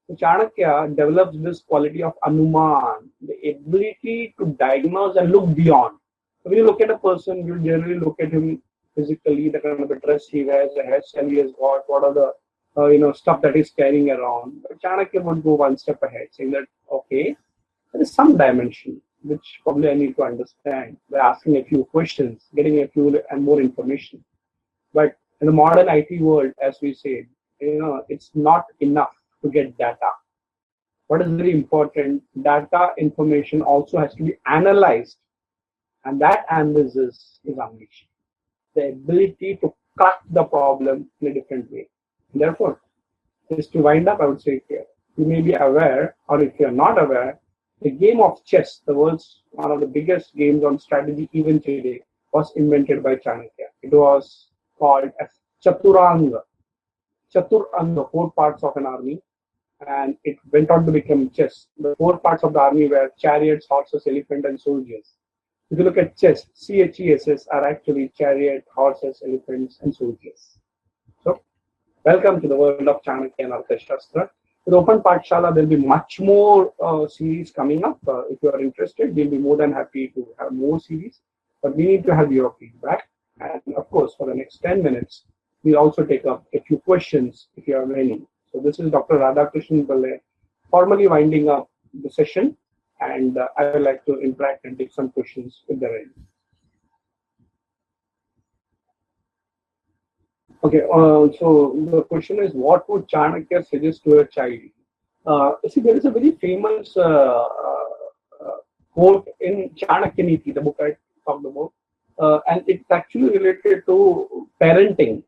So Chanakya develops this quality of anuman, the ability to diagnose and look beyond. So when you look at a person, you generally look at him physically, the kind of the dress he wears, the hairstyle he has got, what are the stuff that he's carrying around. But Chanakya would go one step ahead, saying that okay, there is some dimension which probably I need to understand by asking a few questions, getting a few and more information. But in the modern IT world, as we said, it's not enough to get data. What is very important, data information also has to be analyzed, and that analysis is Anvikshiki, the ability to cut the problem in a different way. Therefore, just to wind up, I would say here, you may be aware, or if you're not aware, the game of chess, the world's one of the biggest games on strategy even today, was invented by Chanakya. It was called as Chaturanga. Chaturanga, four parts of an army, and it went on to become chess. The four parts of the army were chariots, horses, elephant, and soldiers. If you look at chess, CHESS are actually chariot, horses, elephants, and soldiers. So, welcome to the world of Chanakya and Arthashastra. With Open Pathshala, there will be much more series coming up. If you are interested, we'll be more than happy to have more series. But we need to have your feedback. And of course, for the next 10 minutes, we'll also take up a few questions if you have any. So this is Dr. Radhakrishnan Pillai, formally winding up the session. And I would like to interact and take some questions with the end. Okay, so the question is, what would Chanakya suggest to a child? See, there is a very famous quote in Chanakya Niti, the book I talked about, and it's actually related to parenting,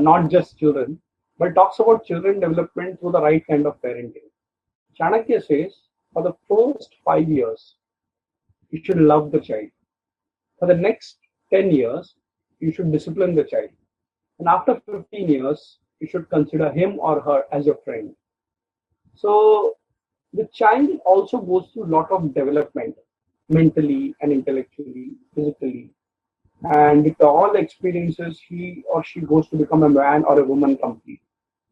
not just children, but talks about children development through the right kind of parenting. Chanakya says, for the first 5 years, you should love the child. For the next 10 years, you should discipline the child. And after 15 years, you should consider him or her as your friend. So the child also goes through a lot of development, mentally and intellectually, physically. And with all the experiences, he or she goes to become a man or a woman complete.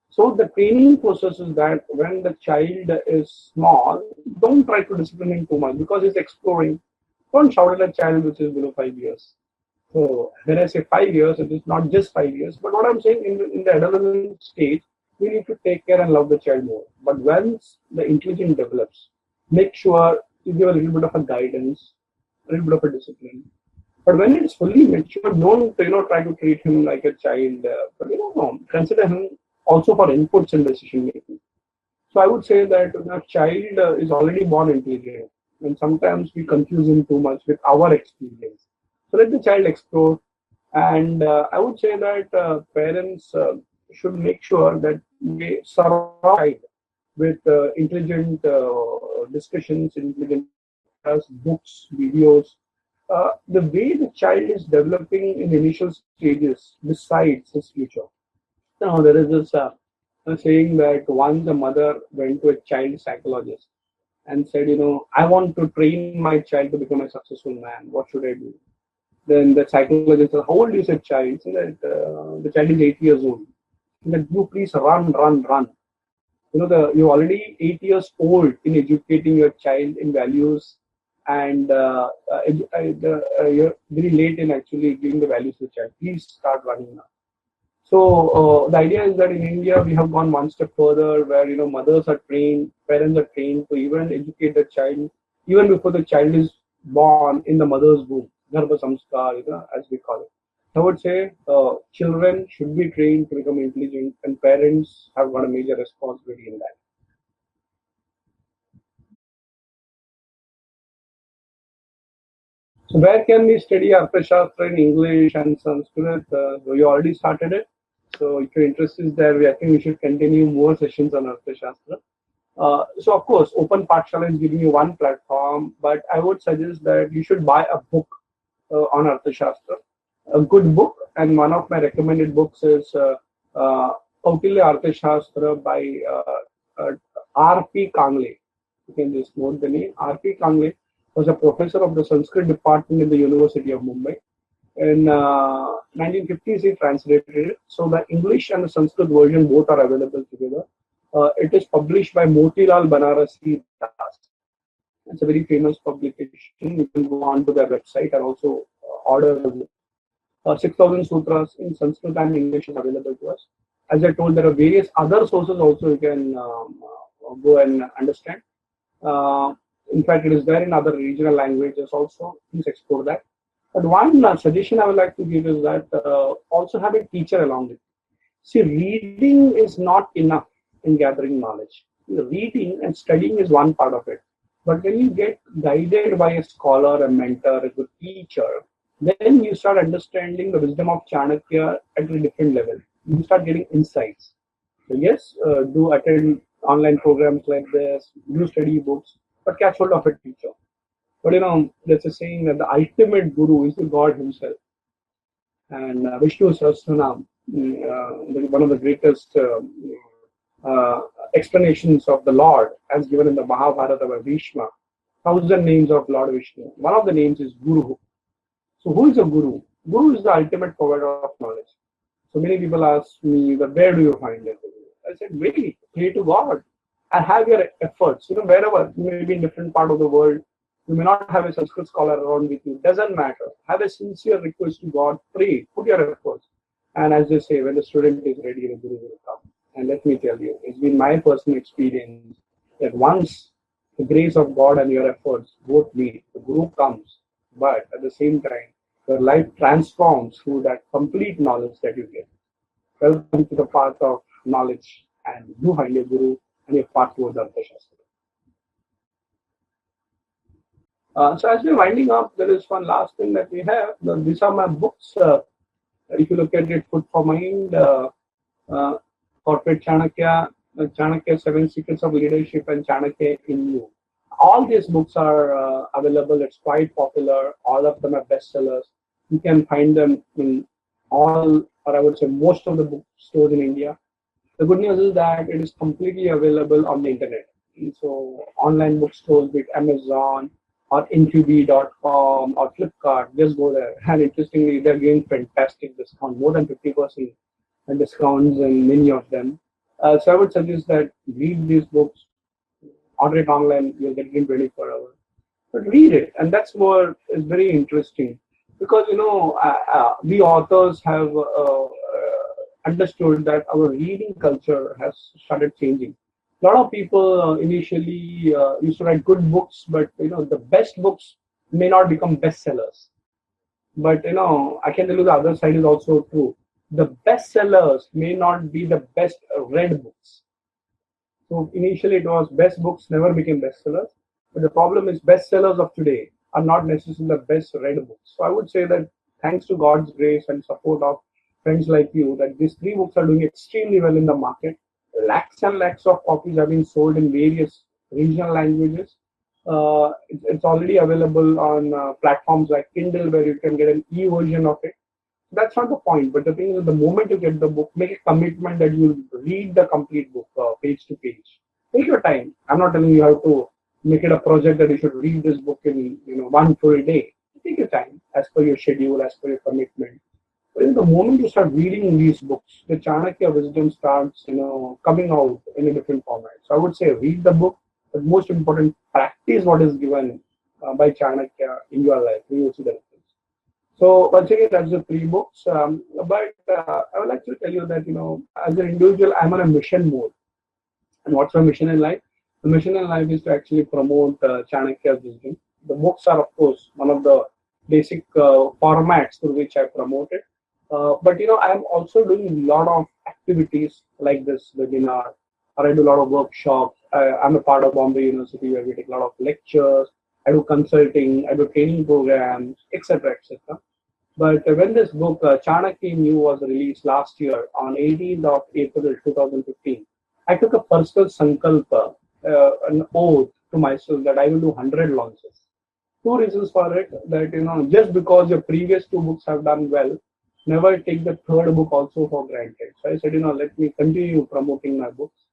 So the training process is that when the child is small, don't try to discipline him too much because he's exploring. Don't shout at a child which is below 5 years. So when I say 5 years, it is not just 5 years, but what I'm saying in the adolescent stage, we need to take care and love the child more. But once the intelligence develops, make sure you give a little bit of a guidance, a little bit of a discipline. But when it's fully mature, don't try to treat him like a child. But consider him also for inputs in decision making. So I would say that a child is already born intelligent, and sometimes we confuse him too much with our experience. So let the child explore, and I would say that parents should make sure that they surround with intelligent discussions, intelligent books, videos. The way the child is developing in initial stages decides his future. Now there is this saying that once a mother went to a child psychologist and said, I want to train my child to become a successful man. What should I do? Then the psychologist said, how old is your child? So that the child is 8 years old. That you please run, run, run. You're already 8 years old in educating your child in values, and you're very late in actually giving the values to the child. Please start running now. So the idea is that in India we have gone one step further, where mothers are trained, parents are trained to even educate the child even before the child is born in the mother's womb. Garbha samskar, as we call it. I would say children should be trained to become intelligent, and parents have got a major responsibility in that. So where can we study Arthashastra in English and Sanskrit? You already started it. So if your interest is there, I think we should continue more sessions on Arthashastra. So of course, Open Pathshala is giving you one platform, but I would suggest that you should buy a book on Arthashastra, a good book, and one of my recommended books is Kautilya Arthashastra by R.P. Kangle. You can just note the name. R.P. Kangle was a professor of the Sanskrit department in the University of Mumbai. In 1950s, he translated it. So the English and the Sanskrit version both are available together. It is published by Motilal Banarasi Das. It's a very famous publication. You can go on to their website and also order the book. 6,000 sutras in Sanskrit and English is available to us. As I told, there are various other sources also you can go and understand. In fact, it is there in other regional languages also. Please explore that. But one suggestion I would like to give is that also have a teacher along with you. See, reading is not enough in gathering knowledge. Reading and studying is one part of it. But when you get guided by a scholar, a mentor, a good teacher, then you start understanding the wisdom of Chanakya at a different level. You start getting insights. So yes, do attend online programs like this, do study books, but catch hold of a teacher. But there's a saying that the ultimate guru is the God himself. And Vishnu Sahasranam, one of the greatest explanations of the Lord, as given in the Mahabharata by Bhishma, 1,000 names of Lord Vishnu. One of the names is Guru. So who is a guru? Guru is the ultimate provider of knowledge. So many people ask me that where do you find it? I said, really, pray to God and have your efforts. Wherever you may be in different part of the world, you may not have a Sanskrit scholar around with you. Doesn't matter. Have a sincere request to God. Pray. Put your efforts. And as they say, when the student is ready, the guru will come. And let me tell you, it's been my personal experience that once the grace of God and your efforts both meet, the guru comes. But at the same time, your life transforms through that complete knowledge that you get. Welcome to the path of knowledge, and you find a guru and a path towards Arthashastra. So as we're winding up, there is one last thing that we have. These are my books. If you look at it, Food for Mind, Corporate Chanakya, Chanakya 7 Secrets of Leadership, and Chanakya in You. All these books are available. It's quite popular. All of them are bestsellers. You can find them in all, or I would say most of the bookstores in India. The good news is that it is completely available on the internet. So online bookstores, be it Amazon or Intubi.com or Flipkart, just go there. And interestingly, they're giving fantastic discount, more than 50% discounts in many of them. So I would suggest that read these books, order it online, you'll get it in 24 hours. But read it, and that's what is very interesting. Because, we authors have understood that our reading culture has started changing. A lot of people initially used to write good books, but, the best books may not become bestsellers. But, I can tell you the other side is also true. The bestsellers may not be the best read books. So initially it was best books never became bestsellers. But the problem is bestsellers of today are not necessarily the best read books. So I would say that thanks to God's grace and support of friends like you, that these 3 books are doing extremely well in the market. Lakhs and lakhs of copies have been sold in various regional languages. It's already available on platforms like Kindle, where you can get an e-version of it. That's not the point, but the thing is, the moment you get the book, make a commitment that you'll read the complete book, page to page. Take your time. I'm not telling you how to make it a project that you should read this book in one full day. Take your time, as per your schedule, as per your commitment. But the moment you start reading these books, the Chanakya wisdom starts, coming out in a different format. So I would say read the book, but most important, practice what is given by Chanakya in your life. You will see the difference. So once again, that's the 3 books. But I would like to tell you that, as an individual, I'm on a mission mode. And what's my mission in life? The mission in life is to actually promote Chanakya's wisdom. The books are, of course, one of the basic formats through which I promote it. But I'm also doing a lot of activities like this webinar, or I do a lot of workshops. I'm a part of Bombay University, where we take a lot of lectures. I do consulting, I do training programs, etc., etc. But when this book, Chanakya in You, was released last year on 18th of April 2015, I took a personal sankalpa, an oath to myself that I will do 100 launches. 2 reasons for it, that, just because your previous 2 books have done well, never take the 3rd book also for granted. So I said, let me continue promoting my books.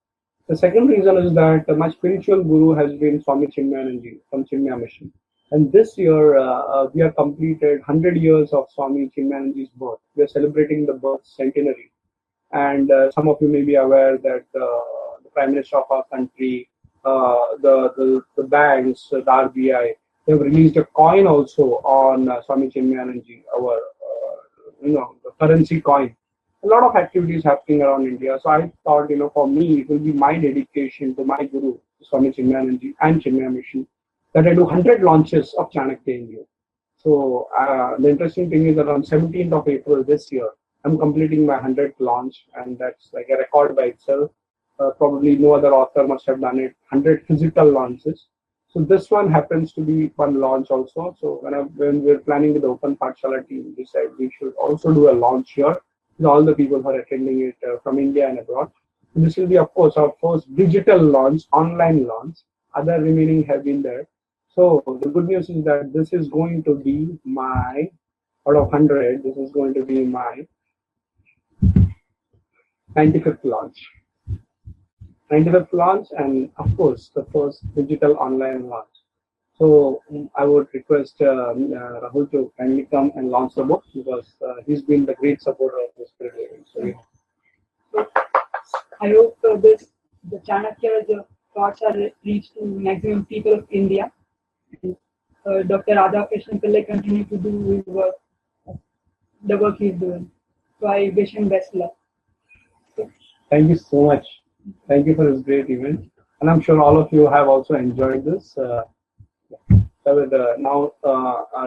The second reason is that my spiritual guru has been Swami Chinmayananji from Chinmaya Mission. And this year, we have completed 100 years of Swami Chinmayananji's birth. We are celebrating the birth centenary. And some of you may be aware that the Prime Minister of our country, the banks, the RBI, they have released a coin also on Swami Chinmayananji, our, the currency coin. A lot of activities happening around India. So I thought, for me, it will be my dedication to my guru, Swami Chinmayananji and Chinmaya Mission, that I do 100 launches of Chanakya India. So the interesting thing is that on 17th of April this year, I'm completing my 100th launch, and that's like a record by itself. Probably no other author must have done it. 100 physical launches. So this one happens to be one launch also. So when we're planning with the Open Pathshala team, we said we should also do a launch here with all the people who are attending it from India and abroad. This will be, of course, our first digital launch, online launch. Other remaining have been there. So the good news is that this is going to be my, out of 100, this is going to be my 95th launch. 95th launch, and of course the first digital online launch. So I would request Rahul to kindly come and launch the book, because he's been the great supporter of this project. So, yeah. I hope the Chanakya thoughts are reached to maximum people of India. And, Dr. Radhakrishnan Pillai continue to do his work, the work he's doing. So I wish him best luck. Thank you so much. Thank you for this great event, and I'm sure all of you have also enjoyed this. I would now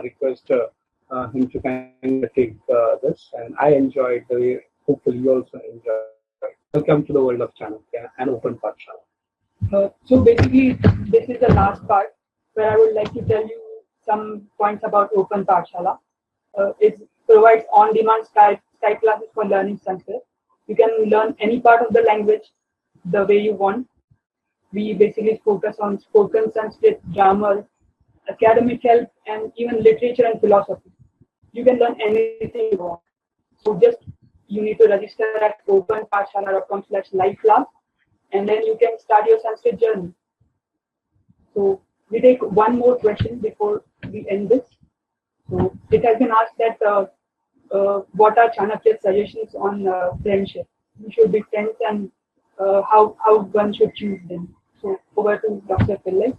request him to kind of take this, and I enjoyed the way. Hopefully, you also enjoyed. Welcome to the world of Chanakya and Open Pathshala. So basically, this is the last part where I would like to tell you some points about Open Pathshala. It provides on-demand Skype classes for learning Sanskrit. You can learn any part of the language the way you want. We basically focus on spoken Sanskrit, grammar, academic help, and even literature and philosophy. You can learn anything you want. So just you need to register at openpathshala.com/live class, and then you can start your Sanskrit journey. So we take one more question before we end this. So it has been asked that what are Chanakya's suggestions on friendship? We should be friends, and how one should choose them. So over to Dr. Pillai.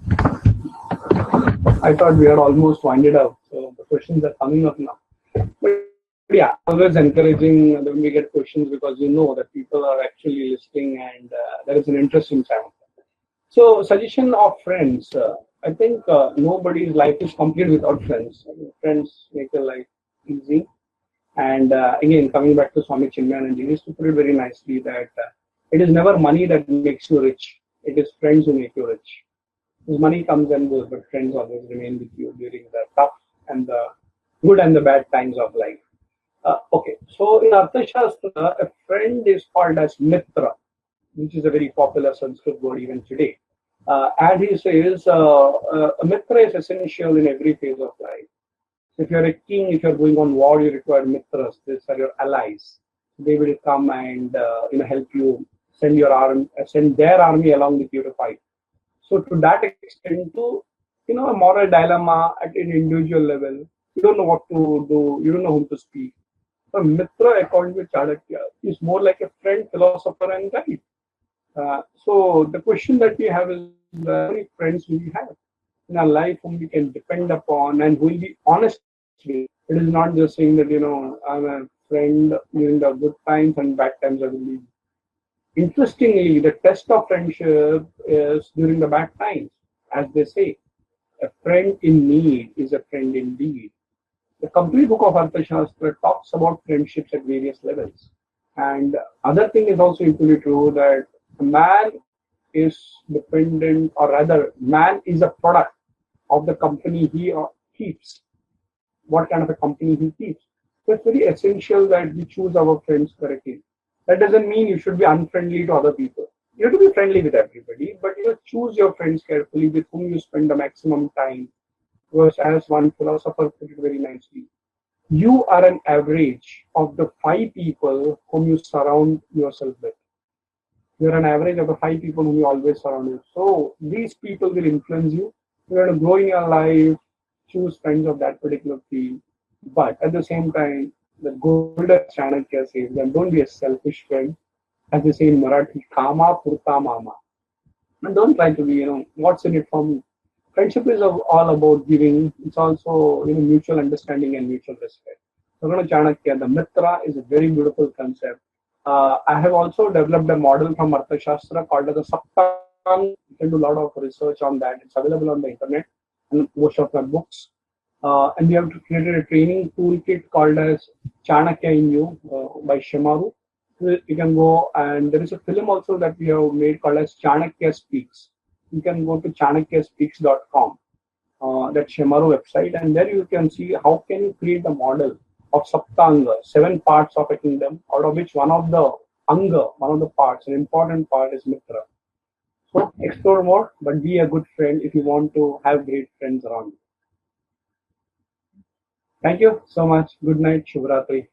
I thought we are almost winded up, so the questions are coming up now. But yeah, always encouraging when we get questions, because you know that people are actually listening, and there is an interesting time. So suggestion of friends. I think nobody's life is complete without friends. Friends make your life easy. And again, coming back to Swami Chinmayananji, he used to put it very nicely that it is never money that makes you rich. It is friends who make you rich. Because money comes and goes, but friends always remain with you during the tough and the good and the bad times of life. Okay, so in Arthashastra, a friend is called as Mitra, which is a very popular Sanskrit word even today. And he says a Mitra is essential in every phase of life. If you're a king, if you're going on war, you require mitras. These are your allies. They will come and help you send their army along with you to fight. So to that extent, to a moral dilemma at an individual level, you don't know what to do, you don't know whom to speak. So Mitra, according to Chanakya, is more like a friend, philosopher, and guide. So the question that we have is, how many friends will we have in our life whom we can depend upon and who will be honest with? It is not just saying that, I'm a friend during the good times and bad times I will leave. Interestingly, the test of friendship is during the bad times. As they say, a friend in need is a friend indeed. The complete book of Arthashastra talks about friendships at various levels. And other thing is also equally true, that man is dependent, or rather, man is a product of the company he keeps. What kind of a company he keeps. So it's very essential that we choose our friends correctly. That doesn't mean you should be unfriendly to other people. You have to be friendly with everybody, but choose your friends carefully with whom you spend the maximum time. Because as one philosopher put it very nicely, you are an average of the 5 people whom you surround yourself with. You're an average of the 5 people whom you always surround you. So these people will influence you. You're going to grow in your life, choose friends of that particular field. But at the same time, the golden Chanakya says that don't be a selfish friend. As they say in Marathi, kama purta mama. And don't try to be, what's in it for me. Friendship is all about giving. It's also, mutual understanding and mutual respect. So, Chanakya, the Mitra is a very beautiful concept. I have also developed a model from Arthashastra called as the Saptang. You can do a lot of research on that. It's available on the internet and most of the books. And we have created a training toolkit called as Chanakya in You by Shimaru. You can go, and there is a film also that we have made called as Chanakya Speaks. You can go to chanakyaspeaks.com, that Shimaru website, and there you can see how can you create the model of Saptanga, 7 parts of a kingdom, out of which one of the Anga, one of the parts, an important part is Mitra. So explore more, but be a good friend if you want to have great friends around you. Thank you so much. Good night. Shubhratri.